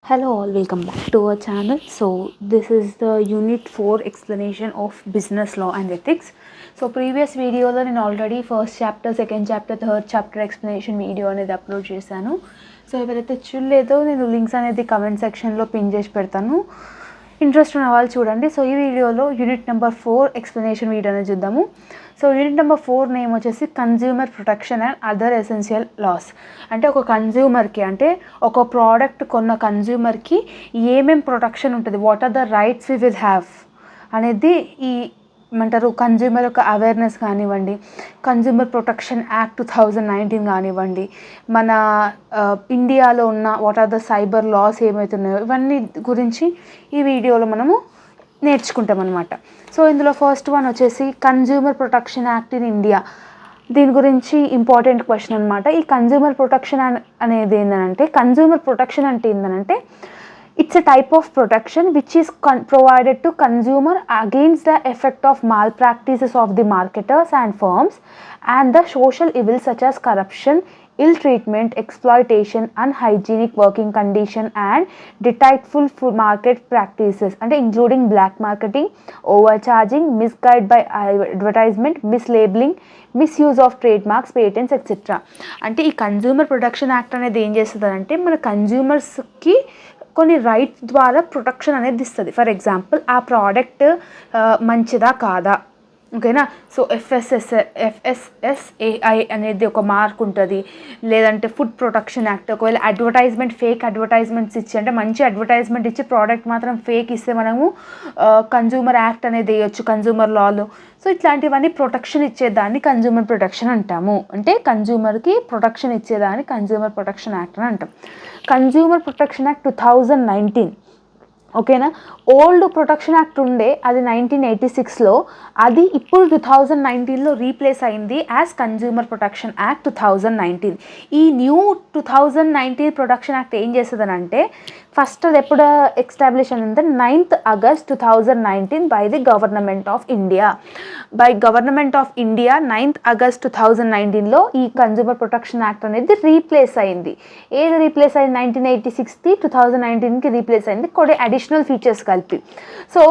Hello all, welcome back to our channel. So this is the unit 4 explanation of business law and ethics. So previous video lo నేను already first chapter, second chapter, third chapter explanation video అనేది upload చేశాను. So ఎవరైతే చూడలేదో నేను links అనేది comment సెక్షన్లో pin చేసి పెడతాను. Interest ఉన్న వాళ్ళు చూడండి. సో ఈ వీడియోలో యూనిట్ నెంబర్ 4 ఎక్స్ప్లెనేషన్ వీడియో అనేది చూద్దాము. సో యూనిట్ నెంబర్ 4 నేమ్ వచ్చేసి consumer protection and other essential laws. అంటే ఒక కన్జ్యూమర్కి, అంటే ఒక ప్రోడక్ట్ కొన్న కన్జ్యూమర్కి ఏమేం ప్రొటెక్షన్ ఉంటుంది, what are the rights we will have అనేది ఈ ఏమంటారు కన్జ్యూమర్ యొక్క అవేర్నెస్ కానివ్వండి, కన్జ్యూమర్ ప్రొటెక్షన్ యాక్ట్ 2019 కానివ్వండి, మన ఇండియాలో ఉన్న what are the cyber laws ఏమవుతున్నాయో ఇవన్నీ గురించి ఈ వీడియోలో మనము నేర్చుకుంటాం అనమాట. సో ఇందులో ఫస్ట్ వన్ వచ్చేసి consumer protection act in India. దీని గురించి ఇంపార్టెంట్ క్వశ్చన్ అనమాట. ఈ కన్జ్యూమర్ ప్రొటెక్షన్ అనేది ఏంటంటే, కన్జ్యూమర్ ప్రొటెక్షన్ అంటే ఏంటంటే it's a type of protection which is provided to consumer against the effect of malpractices of the marketers and firms and the social evils such as corruption, ill treatment, exploitation, unhygienic working condition and deceitful market practices, and including black marketing, overcharging, misguide by advertisement, mislabeling, misuse of trademarks, patents, etc. అంటే ఈ consumer protection act అనేది ఏం చేస్తుందంటే మన కన్జ్యూమర్స్కి కొన్ని rights ద్వారా protection అనేది ఇస్తుంది. ఫర్ ఎగ్జాంపుల్ ఆ ప్రోడక్ట్ మంచిదా కాదా, ఓకేనా. సో FSSAI అనేది ఒక మార్క్ ఉంటుంది. లేదంటే ఫుడ్ ప్రొటెక్షన్ యాక్ట్, ఒకవేళ అడ్వర్టైజ్మెంట్ ఫేక్ అడ్వర్టైజ్మెంట్స్ ఇచ్చి, అంటే మంచి అడ్వర్టైజ్మెంట్ ఇచ్చి ప్రోడక్ట్ మాత్రం ఫేక్ ఇస్తే మనము కన్జ్యూమర్ యాక్ట్ అనేది వేయచ్చు కన్జ్యూమర్ లాలో. సో ఇట్లాంటివన్నీ ప్రొటెక్షన్ ఇచ్చేదాన్ని కన్జ్యూమర్ ప్రొటెక్షన్ అంటాము. అంటే కన్జ్యూమర్కి ప్రొటెక్షన్ ఇచ్చేదాన్ని కన్జ్యూమర్ ప్రొటెక్షన్ యాక్ట్ అని అంటాం. కన్జ్యూమర్ ప్రొటెక్షన్ యాక్ట్ 2019, ఓకేనా. ఓల్డ్ ప్రొటెక్షన్ యాక్ట్ ఉండే అది 1986లో, అది ఇప్పుడు 2019లో రీప్లేస్ అయింది యాజ్ కన్జ్యూమర్ ప్రొటెక్షన్ యాక్ట్ 2019. ఈ న్యూ 2019 ప్రొటెక్షన్ యాక్ట్ ఏం చేస్తుందని అంటే, ఫస్ట్ అది ఎప్పుడు ఎస్టాబ్లిష్ అయిందంటే 9th August 2019 by the government of India. By government of India 9th August 2019లో ఈ కన్జ్యూమర్ ప్రొటెక్షన్ యాక్ట్ అనేది రీప్లేస్ అయింది. ఏది రీప్లేస్ అయింది? 1986కి 2019కి రీప్లేస్ అయింది, కొన్ని అడిషనల్ ఫీచర్స్ కలిపి. So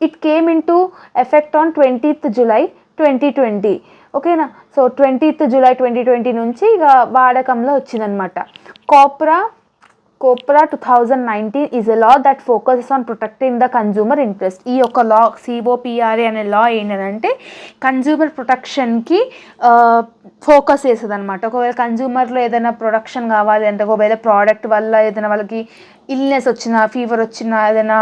it came in to effect on 20th July 2020, ఓకేనా. సో 20th July 2020 నుంచి ఇక వాడకంలో వచ్చిందనమాట. Khopra 2019 is a law that focuses on protecting the consumer interest. ఈ యొక్క లా COPRA అనే లా ఏంటంటే కన్జ్యూమర్ ప్రొటెక్షన్కి ఫోకస్ చేస్తుంది అనమాట. ఒకవేళ కన్జ్యూమర్లో ఏదైనా ప్రొడక్షన్ కావాలి అంటే, ఒకవేళ ప్రోడక్ట్ వల్ల ఏదైనా వాళ్ళకి ఇల్నెస్ వచ్చినా, ఫీవర్ వచ్చినా, ఏదైనా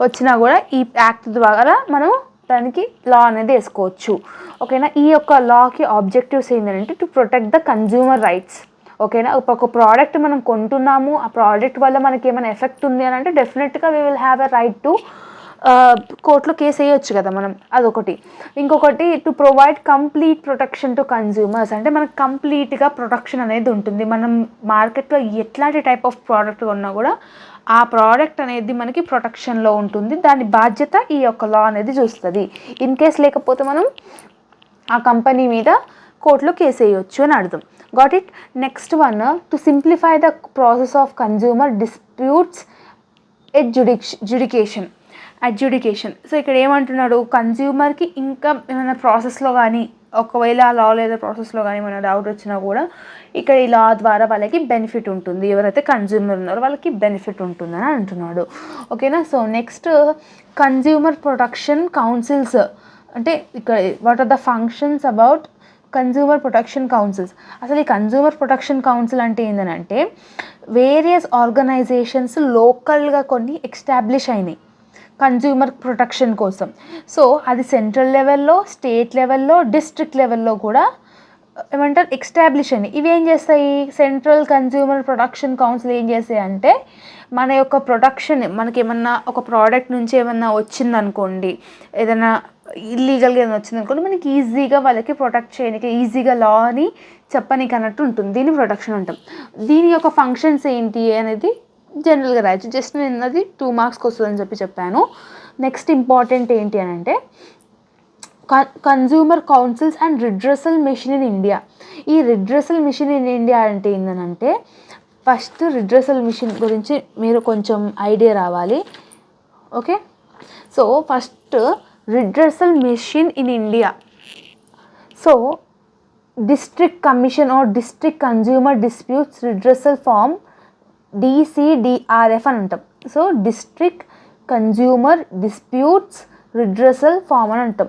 వచ్చినా కూడా ఈ యాక్ట్ ద్వారా మనం దానికి లా అనేది వేసుకోవచ్చు, ఓకేనా. ఈ యొక్క లాకి ఆబ్జెక్టివ్స్ ఏంటంటే to protect the consumer rights, ఓకేనా. ఒక ప్రోడక్ట్ మనం కొంటున్నాము, ఆ ప్రోడక్ట్ వల్ల మనకి ఏమైనా ఎఫెక్ట్ ఉంది అని అంటే డెఫినెట్గా we will have a right to కోర్టులో కేసు వేయొచ్చు కదా మనం, అదొకటి. ఇంకొకటి to provide complete protection to consumers, అంటే మనకు కంప్లీట్గా ప్రొటెక్షన్ అనేది ఉంటుంది. మనం మార్కెట్లో ఎట్లాంటి టైప్ ఆఫ్ ప్రోడక్ట్ కొన్నా కూడా ఆ ప్రోడక్ట్ అనేది మనకి ప్రొటెక్షన్లో ఉంటుంది. దాని బాధ్యత ఈ యొక్క లా అనేది చూస్తుంది. ఇన్ కేస్ లేకపోతే మనం ఆ కంపెనీ మీద కోర్టులో కేసు వేయొచ్చు అని అర్థం. Got it. Next one, to simplify the process of consumer disputes adjudication. So ఇక్కడ ఏమంటున్నాడు, కన్జ్యూమర్కి ఇంకా ఏమైనా ప్రాసెస్లో కానీ, ఒకవేళ ఆ లా లేదా ప్రాసెస్లో కానీ ఏమైనా డౌట్ వచ్చినా కూడా ఇక్కడ ఈ లా ద్వారా వాళ్ళకి బెనిఫిట్ ఉంటుంది. ఎవరైతే కన్జ్యూమర్ ఉన్నారో వాళ్ళకి బెనిఫిట్ ఉంటుందని అంటున్నాడు, ఓకేనా. So next, consumer protection councils. అంటే ఇక్కడ what are the functions about consumer protection councils. అసలు ఈ కన్జ్యూమర్ ప్రొటెక్షన్ కౌన్సిల్ అంటే ఏంటంటే, వేరియస్ ఆర్గనైజేషన్స్ లోకల్గా కొన్ని ఎస్టాబ్లిష్ అయినాయి కన్జ్యూమర్ ప్రొటెక్షన్ కోసం. సో అది సెంట్రల్ లెవెల్లో, స్టేట్ లెవెల్లో, డిస్ట్రిక్ట్ లెవెల్లో కూడా ఏమంటారు ఎస్టాబ్లిష్ అయినాయి. ఇవి ఏం చేస్తాయి, సెంట్రల్ కన్జ్యూమర్ ప్రొటెక్షన్ కౌన్సిల్ ఏం చేస్తాయి అంటే, మన యొక్క ప్రొటెక్షన్, మనకి ఏమన్నా ఒక ప్రోడక్ట్ నుంచి ఏమన్నా వచ్చిందనుకోండి, ఏదైనా ఇల్లీగల్గా ఏదైనా వచ్చిందనుకోండి, మనకి ఈజీగా వాళ్ళకి ప్రొటెక్ట్ చేయడానికి, ఈజీగా లా అని చెప్పనీకి అన్నట్టు ఉంటుంది. దీన్ని ప్రొటెక్షన్ అంటాం. దీని యొక్క ఫంక్షన్స్ ఏంటి అనేది జనరల్గా రాయచ్చు. జస్ట్ నేను అది 2 మార్క్స్కి వస్తుందని చెప్పాను. నెక్స్ట్ ఇంపార్టెంట్ ఏంటి అని అంటే, consumer councils and redressal mission in India. ఈ రిడ్రెసల్ మిషన్ ఇన్ ఇండియా అంటే ఏంటంటే, ఫస్ట్ రిడ్రెసల్ మిషన్ గురించి మీరు కొంచెం ఐడియా రావాలి. Okay, so first redressal mission in India. So district commission or district consumer disputes redressal forum DCDRF అని అంటాం. So district consumer disputes redressal forum అని అంటాం.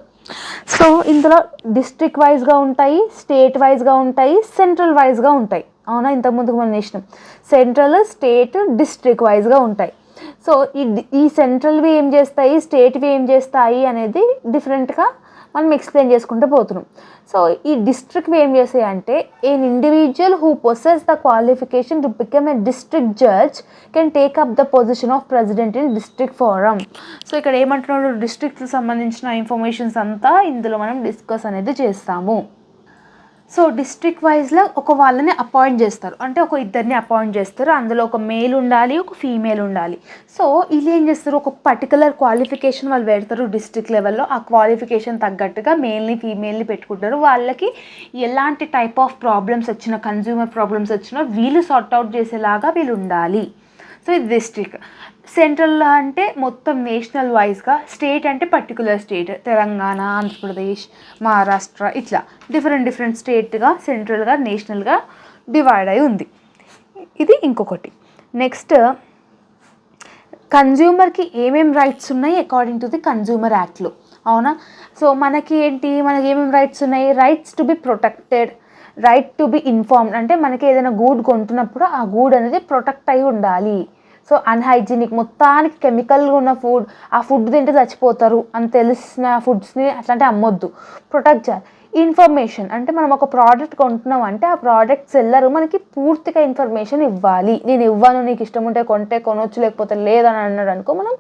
సో ఇందులో డిస్ట్రిక్ట్ వైజ్గా ఉంటాయి, స్టేట్ వైజ్గా ఉంటాయి, సెంట్రల్ వైజ్గా ఉంటాయి. అవునా, ఇంతకుముందుకు మనం చేసినాం. సెంట్రల్, స్టేట్, డిస్ట్రిక్ట్ వైజ్గా ఉంటాయి. సో ఈ సెంట్రల్వి ఏం చేస్తాయి, స్టేట్వి ఏం చేస్తాయి అనేది డిఫరెంట్గా మనం ఎక్స్ప్లెయిన్ చేసుకుంటూ పోతున్నాం. సో ఈ డిస్ట్రిక్ట్వి ఏం చేస్తాయి అంటే an individual who possess the qualification to become a district judge can take up the position of president in district forum. So ఇక్కడ ఏమంటున్నాడు, డిస్ట్రిక్ట్కి సంబంధించిన ఇన్ఫర్మేషన్స్ అంతా ఇందులో మనం డిస్కస్ అనేది చేస్తాము. సో డిస్ట్రిక్ట్ వైజ్లో ఒక వాళ్ళని అపాయింట్ చేస్తారు, అంటే ఒక ఇద్దరిని అపాయింట్ చేస్తారు. అందులో ఒక మేల్ ఉండాలి, ఒక ఫీమేల్ ఉండాలి. సో వీళ్ళు ఏం చేస్తారు, ఒక పర్టికులర్ క్వాలిఫికేషన్ వాళ్ళు పెడతారు డిస్ట్రిక్ట్ లెవెల్లో. ఆ క్వాలిఫికేషన్ తగ్గట్టుగా మేల్ని ఫీమేల్ని పెట్టుకుంటారు. వాళ్ళకి ఎలాంటి టైప్ ఆఫ్ ప్రాబ్లమ్స్ వచ్చినా, కన్జ్యూమర్ ప్రాబ్లమ్స్ వచ్చినా వీళ్ళు సార్ట్అవుట్ చేసేలాగా వీళ్ళు ఉండాలి. సో ఇది డిస్ట్రిక్ట్. సెంట్రల్ అంటే మొత్తం నేషనల్ వైజ్గా, స్టేట్ అంటే పర్టికులర్ స్టేట్, తెలంగాణ, ఆంధ్రప్రదేశ్, మహారాష్ట్ర, ఇట్లా డిఫరెంట్ స్టేట్గా, సెంట్రల్గా, నేషనల్గా డివైడ్ అయి ఉంది. ఇది ఇంకొకటి. నెక్స్ట్, కన్జ్యూమర్కి ఏమేమి రైట్స్ ఉన్నాయి అకార్డింగ్ టు ది కన్జ్యూమర్ యాక్ట్లో. అవునా, సో మనకి ఏమేమి రైట్స్ ఉన్నాయి, rights to be protected, right to be informed. అంటే మనకి ఏదైనా గూడ్ కొంటున్నప్పుడు ఆ గూడ్ అనేది ప్రొటెక్ట్ అయి ఉండాలి. సో అన్హైజీనిక్, మొత్తానికి కెమికల్గా ఉన్న ఫుడ్, ఆ ఫుడ్ తింటే చచ్చిపోతారు అని తెలిసిన ఫుడ్స్ని అట్లాంటి అమ్మొద్దు, ప్రొటెక్ట్ చేయాలి. ఇన్ఫర్మేషన్ అంటే మనం ఒక ప్రోడక్ట్ కొంటున్నాం అంటే ఆ ప్రోడక్ట్ సెల్లర్ మనకి పూర్తిగా ఇన్ఫర్మేషన్ ఇవ్వాలి. నేను ఇవ్వను, నీకు ఇష్టం ఉంటే కొంటే కొనవచ్చు, లేకపోతే లేదని అన్నాడు అనుకో, మనం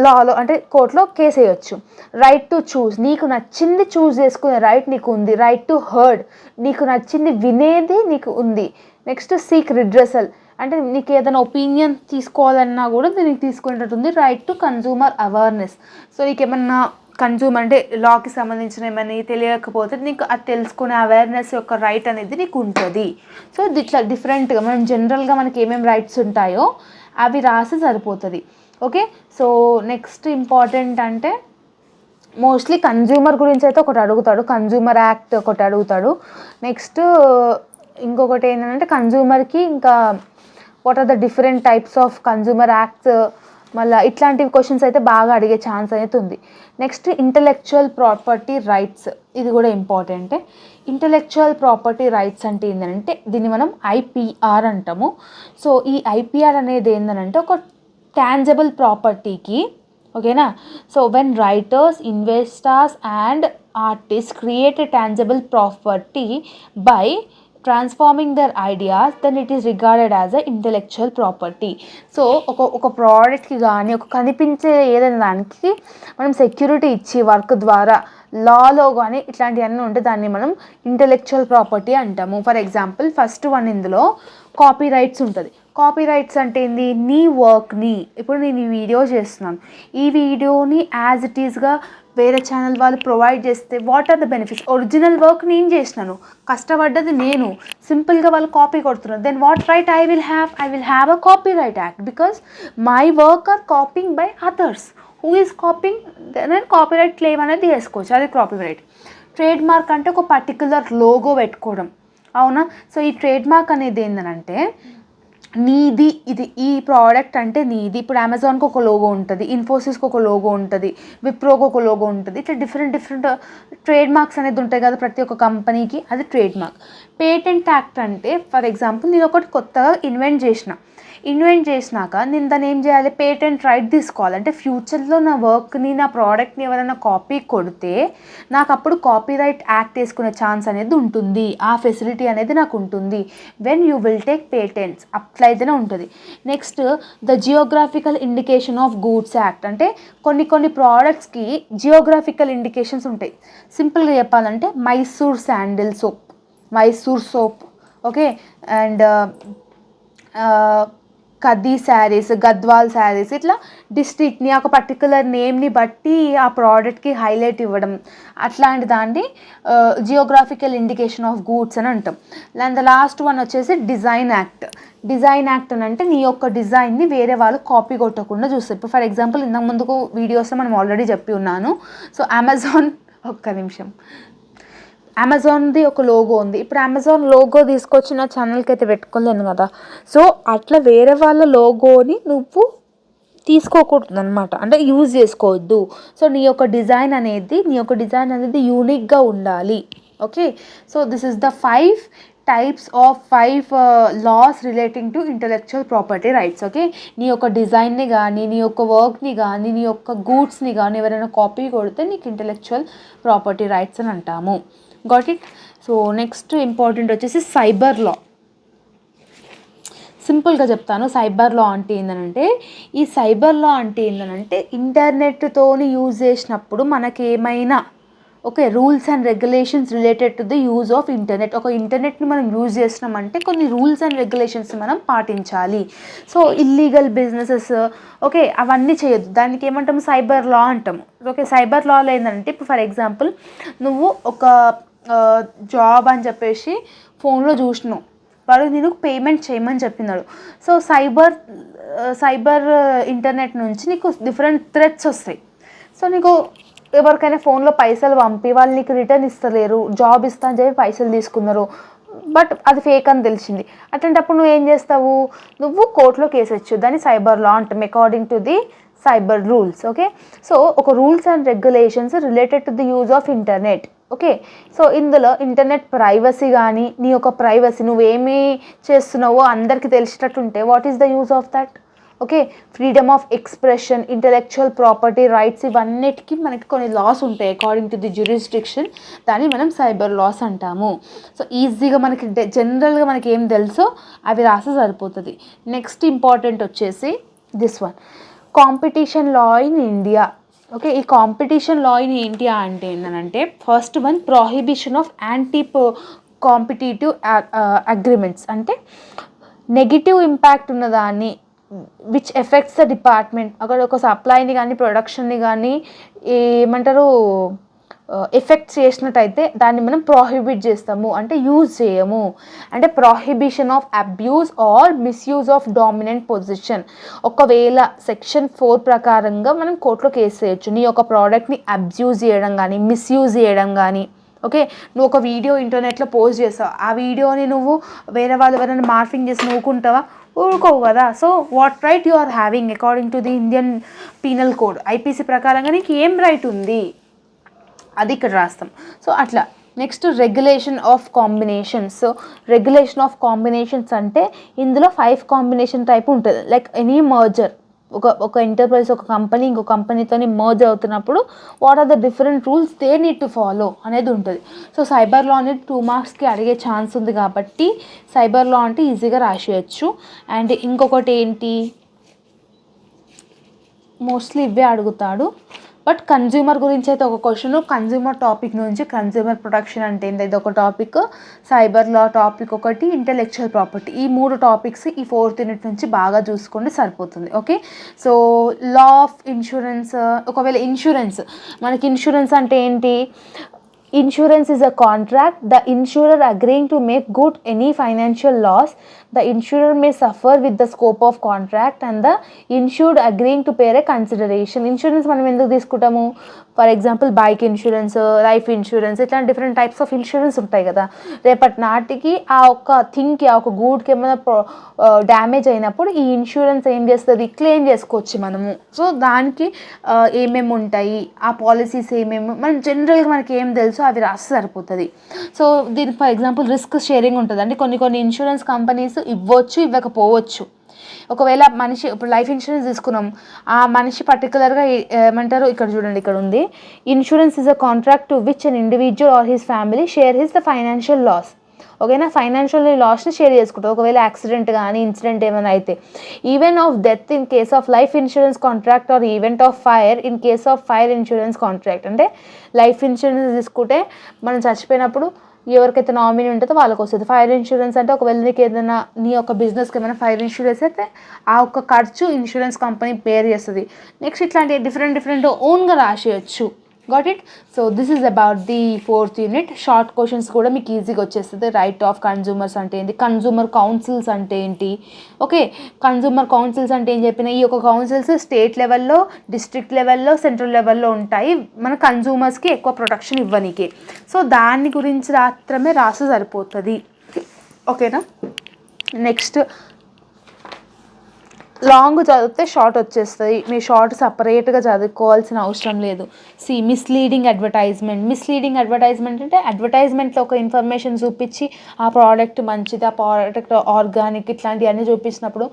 లాలో అంటే కోర్టులో కేసు వేయచ్చు. రైట్ టు చూస్, నీకు నచ్చింది చూస్ చేసుకునే రైట్ నీకు ఉంది. రైట్ టు హర్డ్, నీకు నచ్చింది వినేది నీకు ఉంది. నెక్స్ట్, సీక్ రిడ్రెసల్, అంటే నీకు ఏదైనా ఒపీనియన్ తీసుకోవాలన్నా కూడా దీనికి తీసుకునేటట్టు ఉంది. Right to consumer awareness, so నీకు ఏమన్నా కన్జ్యూమర్ అంటే లాకి సంబంధించిన ఏమైనా తెలియకపోతే నీకు అది తెలుసుకునే అవేర్నెస్ యొక్క రైట్ అనేది నీకు ఉంటుంది. సో ఇట్లా డిఫరెంట్గా మనం జనరల్గా మనకి ఏమేమి రైట్స్ ఉంటాయో అవి రాసి సరిపోతుంది. ఓకే, సో నెక్స్ట్ ఇంపార్టెంట్ అంటే మోస్ట్లీ కన్జ్యూమర్ గురించి అయితే ఒకటి అడుగుతాడు, కన్జ్యూమర్ యాక్ట్ ఒకటి అడుగుతాడు. నెక్స్ట్ ఇంకొకటి ఏంటంటే కన్జ్యూమర్కి ఇంకా what are the different types of consumer acts, మళ్ళీ ఇట్లాంటివి క్వశ్చన్స్ అయితే బాగా అడిగే ఛాన్స్ అయితే ఉంది. నెక్స్ట్, ఇంటలెక్చువల్ ప్రాపర్టీ రైట్స్, ఇది కూడా ఇంపార్టెంటే. ఇంటలెక్చువల్ ప్రాపర్టీ రైట్స్ అంటే ఏంటంటే దీన్ని మనం IPR అంటాము. సో ఈ IPR అనేది ఏంటంటే ఒక టాంజబుల్ ప్రాపర్టీకి, ఓకేనా. So when writers, investors and artist create a tangible property by transforming their ideas, then it is regarded as a intellectual property. So ఒక ప్రోడక్ట్కి కానీ, ఒక కనిపించే ఏదైనా దానికి మనం సెక్యూరిటీ ఇచ్చి వర్క్ ద్వారా లాలో కానీ ఇట్లాంటివన్నీ ఉంటే దాన్ని మనం ఇంటెలెక్చువల్ ప్రాపర్టీ అంటాము. ఫర్ ఎగ్జాంపుల్ ఫస్ట్ వన్ ఇందులో కాపీ రైట్స్ ఉంటుంది. కాపీ రైట్స్ అంటే ఏంది, నీ వర్క్ని, ఇప్పుడు నేను ఈ వీడియో చేస్తున్నాను, ఈ వీడియోని యాజ్ ఇట్ ఈస్గా వేరే ఛానల్ వాళ్ళు ప్రొవైడ్ చేస్తే what are the benefits, original work నేను చేసినాను, కష్టపడ్డది నేను, సింపుల్గా వాళ్ళు కాపీ కొడుతున్నారు, then what right I will have a copyright act because my work are copying by others. Who is copying, నేను కాపీ రైట్ క్లెయిమ్ అనేది చేసుకోవచ్చు, అది కాపీ రైట్. ట్రేడ్ మార్క్ అంటే ఒక పర్టికులర్ లోగో పెట్టుకోవడం, అవునా. సో ఈ ట్రేడ్ మార్క్ అనేది ఏంటంటే నీది, ఇది ఈ ప్రోడక్ట్ అంటే నీది. ఇప్పుడు అమెజాన్కి ఒక లోగో ఉంటుంది, ఇన్ఫోసిస్కి ఒక లోగో ఉంటుంది, విప్రోకి ఒక లోగో ఉంటుంది. ఇట్లా డిఫరెంట్ ట్రేడ్ మార్క్స్ అనేది ఉంటాయి కదా ప్రతి ఒక్క కంపెనీకి, అది ట్రేడ్ మార్క్. పేటెంట్ యాక్ట్ అంటే ఫర్ ఎగ్జాంపుల్ నేను ఒకటి కొత్తగా ఇన్వెంట్ చేసినాక నేను దాన్ని ఏం చేయాలి, పేటెంట్ రైట్ తీసుకోవాలి. అంటే ఫ్యూచర్లో నా వర్క్ని, నా ప్రోడక్ట్ని ఎవరైనా కాపీ కొడితే నాకు అప్పుడు కాపీ రైట్ యాక్ట్ వేసుకునే ఛాన్స్ అనేది ఉంటుంది, ఆ ఫెసిలిటీ అనేది నాకు ఉంటుంది. When you will take patents అట్లయితేనే ఉంటుంది. Next, the geographical indication of goods act అంటే కొన్ని ప్రోడక్ట్స్కి జియోగ్రాఫికల్ ఇండికేషన్స్ ఉంటాయి. సింపుల్గా చెప్పాలంటే Mysore sandal soap, okay, and khadi saris, Gadwal saris, ఇట్లా డిస్ట్రిక్ట్ని ఒక పర్టికులర్ నేమ్ని బట్టి ఆ ప్రోడక్ట్కి హైలైట్ ఇవ్వడం, అట్లాంటి దాన్ని జియోగ్రాఫికల్ ఇండికేషన్ ఆఫ్ గూడ్స్ అని అంటాం. అండ్ ద లాస్ట్ వన్ వచ్చేసి డిజైన్ యాక్ట్. డిజైన్ యాక్ట్ అని అంటే నీ యొక్క డిజైన్ని వేరే వాళ్ళు కాపీ కొట్టకుండా చూస్తారు. ఇప్పుడు ఫర్ ఎగ్జాంపుల్ ఇంతకు ముందుకు వీడియోస్లో మనం ఆల్రెడీ చెప్పి ఉన్నాను. సో అమెజాన్, ఒక్క నిమిషం, అమెజాన్ది ఒక లోగో ఉంది. ఇప్పుడు అమెజాన్ లోగో తీసుకొచ్చి నా ఛానల్కి అయితే పెట్టుకోలేను కదా. సో అట్లా వేరే వాళ్ళ లోగోని నువ్వు తీసుకోకూడదు అనమాట, అంటే యూజ్ చేసుకోవద్దు. సో నీ యొక్క డిజైన్ అనేది యూనిక్గా ఉండాలి. Okay, so this is the 5 types of 5 laws relating to intellectual property rights. Okay, నీ యొక్క డిజైన్ని కానీ, నీ యొక్క వర్క్ని కానీ, నీ యొక్క గూడ్స్ని కానీ ఎవరైనా కాపీ కొడితే నీకు ఇంటలెక్చువల్ ప్రాపర్టీ రైట్స్ అని అంటాము. Got it. So next important వచ్చేసి సైబర్ లా. సింపుల్గా చెప్తాను, సైబర్ లా అంటే ఏంటంటే, ఈ సైబర్ లా అంటే ఏంటంటే ఇంటర్నెట్తోని యూజ్ చేసినప్పుడు మనకేమైనా rules and regulations related to the use of internet. ఒక ఇంటర్నెట్ని మనం యూజ్ చేసినామంటే కొన్ని రూల్స్ అండ్ రెగ్యులేషన్స్ మనం పాటించాలి. సో ఇల్లీగల్ బిజినెసెస్ అవన్నీ చేయొద్దు, దానికి ఏమంటాము, సైబర్ లా అంటాము. సైబర్ లాలో ఏంటంటే, ఇప్పుడు ఫర్ ఎగ్జాంపుల్ నువ్వు ఒక జాబ్ అని చెప్పేసి ఫోన్లో చూసినావు, వాడు నేను పేమెంట్ చేయమని చెప్పినాడు. సో సైబర్ ఇంటర్నెట్ నుంచి నీకు డిఫరెంట్ థ్రెట్స్ వస్తాయి. సో నీకు ఎవరికైనా ఫోన్లో పైసలు పంపి వాళ్ళు నీకు రిటర్న్ ఇస్తలేరు, జాబ్ ఇస్తా అని చెప్పి పైసలు తీసుకున్నారు, బట్ అది ఫేక్ అని తెలిసింది. అట్లాంటప్పుడు నువ్వు ఏం చేస్తావు, నువ్వు కోర్టులో కేసు వచ్చు. దాన్ని సైబర్ లా అంటాం, according to the cyber rules. Okay, so ఒక rules and regulations related to the use of internet. Okay, so ఇందులో ఇంటర్నెట్ ప్రైవసీ కానీ, నీ యొక్క ప్రైవసీ నువ్వేమీ చేస్తున్నావో అందరికీ తెలిసినట్టుంటే what is the use of that. Okay, freedom of expression, intellectual property rights, ఇవన్నిటికీ మనకి కొన్ని లాస్ ఉంటాయి అకార్డింగ్ టు ది జ్యూరిస్డిక్షన్. దాన్ని మనం సైబర్ లాస్ అంటాము. సో ఈజీగా మనకి జనరల్గా మనకి ఏం తెలుసో అవి రాస్తే సరిపోతుంది. నెక్స్ట్ ఇంపార్టెంట్ వచ్చేసి this one, competition law in India. Okay, ఈ కాంపిటీషన్ లా ఇన్ ఇండియా అంటే ఏంటంటే, first one prohibition of anti competitive agreements. అంటే నెగిటివ్ ఇంపాక్ట్ ఉన్నదాన్ని విచ్ ఎఫెక్ట్స్ ద డిపార్ట్మెంట్, అక్కడ ఒక సప్లైని కానీ ప్రొడక్షన్ని కానీ ఏమంటారు ఎఫెక్ట్ చేసినట్టయితే దాన్ని మనం ప్రొహిబిట్ చేస్తాము, అంటే యూజ్ చేయము. అంటే prohibition of abuse or misuse of dominant position. ఒకవేళ సెక్షన్ 4 ప్రకారంగా మనం కోర్టులో కేసు చేయొచ్చు. నీ యొక్క ప్రోడక్ట్ని అబ్యూజ్ చేయడం కానీ, మిస్యూజ్ చేయడం కానీ. ఓకే, నువ్వు ఒక వీడియో ఇంటర్నెట్లో పోస్ట్ చేస్తావు, ఆ వీడియోని నువ్వు వేరే వాళ్ళు ఎవరైనా మార్ఫింగ్ చేసి నవ్వుకుంటావా, ఊరుకోవు కదా. So what right you are having according to the Indian penal code, IPC ప్రకారంగా నీకు ఏం రైట్ ఉంది అది ఇక్కడ రాస్తాం. సో అట్లా. Next regulation of combinations. So regulation of combinations అంటే ఇందులో 5 కాంబినేషన్ టైప్ ఉంటుంది. లైక్ ఎనీ మర్జర్, ఒక ఎంటర్ప్రైజ్, ఒక కంపెనీ ఇంకో కంపెనీతో మర్జ్ అవుతున్నప్పుడు what are the different rules they need to follow అనేది ఉంటుంది. సో సైబర్ లా అనేది 2 మార్క్స్కి అడిగే ఛాన్స్ ఉంది కాబట్టి సైబర్ లా అంటే ఈజీగా రాసేయచ్చు. అండ్ ఇంకొకటి ఏంటి, మోస్ట్లీ ఇవే అడుగుతాడు. బట్ కన్జ్యూమర్ గురించి అయితే ఒక క్వశ్చన్, కన్జ్యూమర్ టాపిక్ నుంచి కన్జ్యూమర్ ప్రొటెక్షన్ అంటే ఏంటి ఇది ఒక టాపిక్, సైబర్ లా టాపిక్ ఒకటి, ఇంటలెక్చువల్ ప్రాపర్టీ, ఈ 3 టాపిక్స్ ఈ 4th యూనిట్ నుంచి బాగా చూసుకోండి సరిపోతుంది. Okay, so law of insurance. ఒకవేళ ఇన్సూరెన్స్, మనకి ఇన్సూరెన్స్ అంటే ఏంటి, insurance is a contract, the insurer agreeing to make good any financial loss, the insurer may suffer with the scope of contract and the insured agreeing to pay a consideration. Insurance మనం ఎందుకు తీసుకుంటాము, for example bike insurance, life insurance, ఇట్లా different types of insurance ఉంటాయి కదా. రేపటి నాటికి ఆ ఒక్క థింగ్కి, ఆ ఒక గూడ్కి ఏమైనా డ్యామేజ్ అయినప్పుడు ఈ ఇన్సూరెన్స్ ఏం చేస్తుంది, క్లెయిమ్ చేసుకోవచ్చు మనము. సో దానికి ఏమేమి ఉంటాయి, ఆ పాలసీస్ ఏమేమి, మనం జనరల్గా మనకి ఏం తెలుసో అవి రాస్తే సరిపోతుంది. సో దీనికి ఫర్ ఎగ్జాంపుల్ రిస్క్ షేరింగ్ ఉంటుంది. అంటే కొన్ని ఇన్సూరెన్స్ కంపెనీస్ ఇవ్వచ్చు, ఇవ్వకపోవచ్చు. ఒకవేళ మనిషి ఇప్పుడు లైఫ్ ఇన్సూరెన్స్ తీసుకున్నాం, ఆ మనిషి పర్టికులర్గా ఏమంటారు, ఇక్కడ చూడండి, ఇక్కడ ఉంది, insurance is a contract to which an individual or his family share his the financial loss. ఓకేనా, ఫైనాన్షియల్ లాస్ని షేర్ చేసుకుంటారు ఒకవేళ యాక్సిడెంట్ కానీ ఇన్సిడెంట్ ఏమైనా అయితే. Event of death in case of life insurance contract or event of fire in case of fire insurance contract. అంటే life insurance తీసుకుంటే మనం చచ్చిపోయినప్పుడు ఎవరికైతే నామినీ ఉంటుందో వాళ్ళకి వస్తుంది. ఫైర్ ఇన్సూరెన్స్ అంటే ఒకవేళ నీకు ఏదైనా నీ యొక్క బిజినెస్కి ఏమైనా ఫైర్ ఇన్సూరెన్స్ అయితే ఆ ఒక్క ఖర్చు ఇన్సూరెన్స్ కంపెనీ పేర్ చేస్తుంది. నెక్స్ట్ ఇట్లాంటి డిఫరెంట్ ఓన్గా రాసేయచ్చు. Got it. So this is about the 4th unit. Short questions కూడా మీకు ఈజీగా వచ్చేస్తుంది. రైట్ ఆఫ్ కన్జ్యూమర్స్ అంటే ఏంటి, కన్జ్యూమర్ కౌన్సిల్స్ అంటే ఏంటి, ఓకే, కన్జ్యూమర్ కౌన్సిల్స్ అంటే ఏం చెప్పిన, ఈ యొక్క కౌన్సిల్స్ స్టేట్ లెవెల్లో, డిస్ట్రిక్ట్ లెవెల్లో, సెంట్రల్ లెవెల్లో ఉంటాయి మన కన్జ్యూమర్స్కి ఎక్కువ ప్రొటెక్షన్ ఇవ్వనీకి. సో దాని గురించి మాత్రమే రాసి సరిపోతుంది, ఓకేనా. నెక్స్ట్ లాంగ్ చదివితే షార్ట్ వచ్చేస్తుంది, మీ షార్ట్ సపరేట్గా చదువుకోవాల్సిన అవసరం లేదు. మిస్లీడింగ్ అడ్వర్టైజ్మెంట్ అంటే అడ్వర్టైజ్మెంట్లో ఒక ఇన్ఫర్మేషన్ చూపించి ఆ ప్రోడక్ట్ మంచిది, ఆ ప్రోడక్ట్ ఆర్గానిక్ ఇట్లాంటివన్నీ చూపించినప్పుడు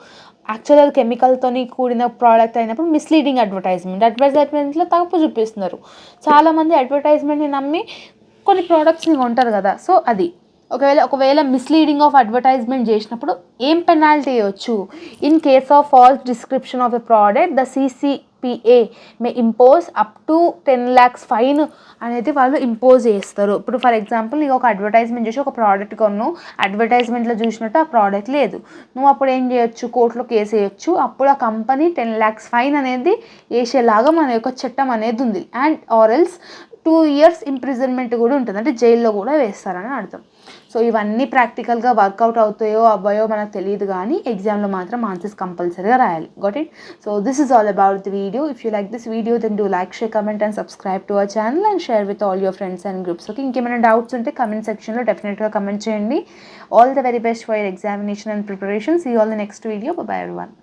యాక్చువల్గా అది కెమికల్తో కూడిన ప్రోడక్ట్ అయినప్పుడు మిస్లీడింగ్ అడ్వర్టైజ్మెంట్లో తప్పు చూపిస్తున్నారు. చాలామంది అడ్వర్టైజ్మెంట్ని నమ్మి కొన్ని ప్రోడక్ట్స్ని కొంటారు కదా. సో అది ఒకవేళ మిస్లీడింగ్ ఆఫ్ అడ్వర్టైజ్మెంట్ చేసినప్పుడు ఏం పెనాల్టీ ఇవ్వచ్చు. In case of false description of a product the CCPA May impose up to 10 lakhs fine అనేది వాళ్ళు ఇంపోజ్ చేస్తారు. ఇప్పుడు ఫర్ ఎగ్జాంపుల్ నీకు ఒక అడ్వర్టైజ్మెంట్ చేసి ఒక ప్రోడక్ట్ కొన్నావు, అడ్వర్టైజ్మెంట్లో చూసినట్టు ఆ ప్రోడక్ట్ లేదు, నువ్వు అప్పుడు ఏం చేయొచ్చు, కోర్టులో కేసు వేయచ్చు. అప్పుడు ఆ కంపెనీ 10 lakhs ఫైన్ అనేది వేసేలాగా మన యొక్క చట్టం అనేది ఉంది. And or else 2 years imprisonment కూడా ఉంటుంది, అంటే జైల్లో కూడా వేస్తారని అర్థం. సో ఇవన్నీ ప్రాక్టికల్గా వర్కౌట్ అవుతాయో అవ్వయో మనకు తెలియదు, కానీ ఎగ్జామ్లో మాత్రం ఆన్సర్స్ కంపల్సరీగా రాయాలి. Got it. So this is all about the video. If you like this video then do like, share, comment and subscribe to our channel and share with all your friends and groups. Okay, ఇంకేమైనా doubts ఉంటే comment సెక్షన్లో డెఫినెట్గా comment చేయండి. All the very best for your examination and preparation. See all the next video. Bye everyone.